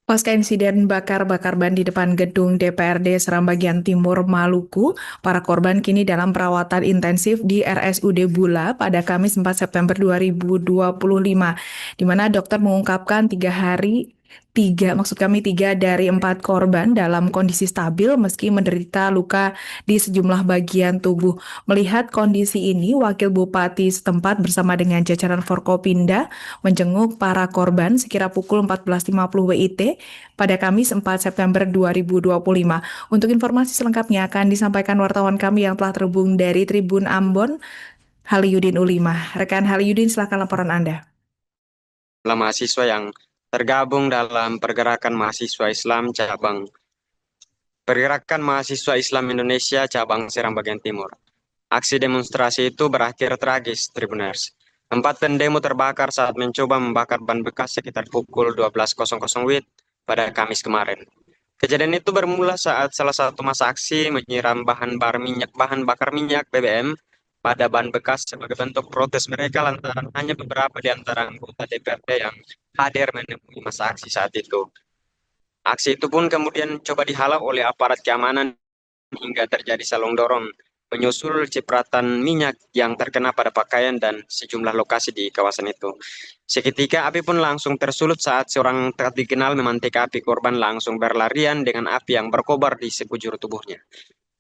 Pasca insiden bakar-bakar ban di depan gedung DPRD Seram bagian Timur Maluku, para korban kini dalam perawatan intensif di RSUD Bula pada Kamis 4 September 2025, di mana dokter mengungkapkan tiga dari empat korban dalam kondisi stabil meski menderita luka di sejumlah bagian tubuh. Melihat kondisi ini, Wakil Bupati setempat bersama dengan jajaran Forkopimda menjenguk para korban sekira pukul 14.50 WIT pada Kamis 4 September 2025. Untuk informasi selengkapnya akan disampaikan wartawan kami yang telah terhubung dari Tribun Ambon, Haliyudin Ulimah. Rekan Haliyudin, silakan laporan Anda. Mahasiswa yang tergabung dalam Pergerakan Mahasiswa Islam Indonesia cabang Seram bagian Timur. Aksi demonstrasi itu berakhir tragis, Tribuners. 4 pendemo terbakar saat mencoba membakar ban bekas sekitar pukul 12.00 WIB pada Kamis kemarin. Kejadian itu bermula saat salah satu masa aksi menyiram bahan bakar minyak BBM pada ban bekas sebagai bentuk protes mereka lantaran hanya beberapa di antara anggota DPRD yang hadir menemui masa aksi saat itu. Aksi itu pun kemudian coba dihalau oleh aparat keamanan hingga terjadi salong dorong menyusul cipratan minyak yang terkena pada pakaian dan sejumlah lokasi di kawasan itu. Seketika api pun langsung tersulut saat seorang tak dikenal memantik api. Korban langsung berlarian dengan api yang berkobar di sekujur tubuhnya.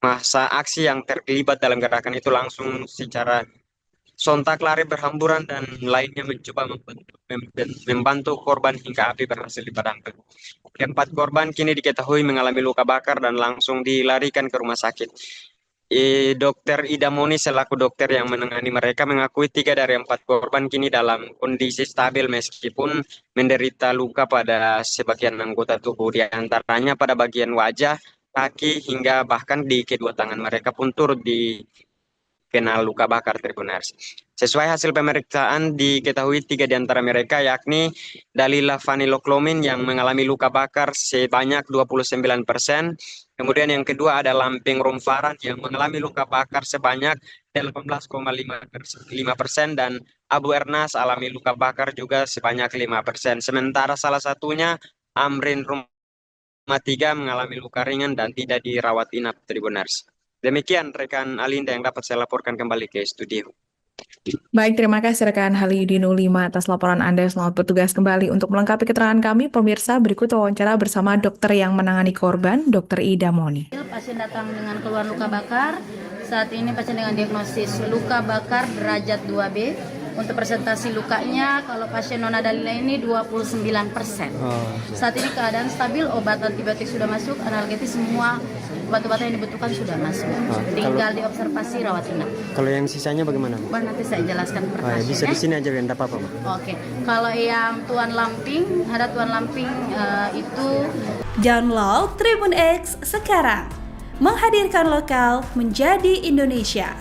Masa aksi yang terlibat dalam gerakan itu langsung secara sontak lari berhamburan dan lainnya mencoba membantu korban hingga api berhasil dipadamkan. Keempat korban kini diketahui mengalami luka bakar dan langsung dilarikan ke rumah sakit. Dokter Ida Moni selaku dokter yang menangani mereka mengakui 3 dari 4 korban kini dalam kondisi stabil meskipun menderita luka pada sebagian anggota tubuh, di antaranya pada bagian wajah, kaki, hingga bahkan di kedua tangan mereka pun turut dikenal luka bakar, Tribuners. Sesuai hasil pemeriksaan diketahui 3 di antara mereka yakni Dalila Vaniloklomin yang mengalami luka bakar sebanyak 29%. Kemudian yang kedua ada Lamping Rumfaran yang mengalami luka bakar sebanyak 18,5% dan Abu Ernas alami luka bakar juga sebanyak 5%. Sementara salah satunya Amrin Rumah 3 mengalami luka ringan dan tidak dirawat inap, Tribuners. Demikian rekan Alinda yang dapat saya laporkan kembali ke studio. Baik, terima kasih rekan Haliyudin Ulima atas laporan Anda. Selamat bertugas kembali. Untuk melengkapi keterangan kami, pemirsa, berikut wawancara bersama dokter yang menangani korban, Dr. Ida Moni. Pasien datang dengan keluhan luka bakar. Saat ini pasien dengan diagnosis luka bakar derajat 2B. Untuk presentasi lukanya, kalau pasien Nona Dalila ini 29%. Saat ini keadaan stabil, obat antibiotik sudah masuk, analgetik semua obat-obatan yang dibutuhkan sudah masuk. Tinggal diobservasi rawat inap. Kalau yang sisanya bagaimana, Bu? Nanti saya jelaskan per pasien. Bisa di sini aja, enggak apa-apa, Bu. Oke. Kalau yang Tuan Lamping, ada Tuan Lamping itu. Download Tribun X sekarang. Menghadirkan lokal menjadi Indonesia.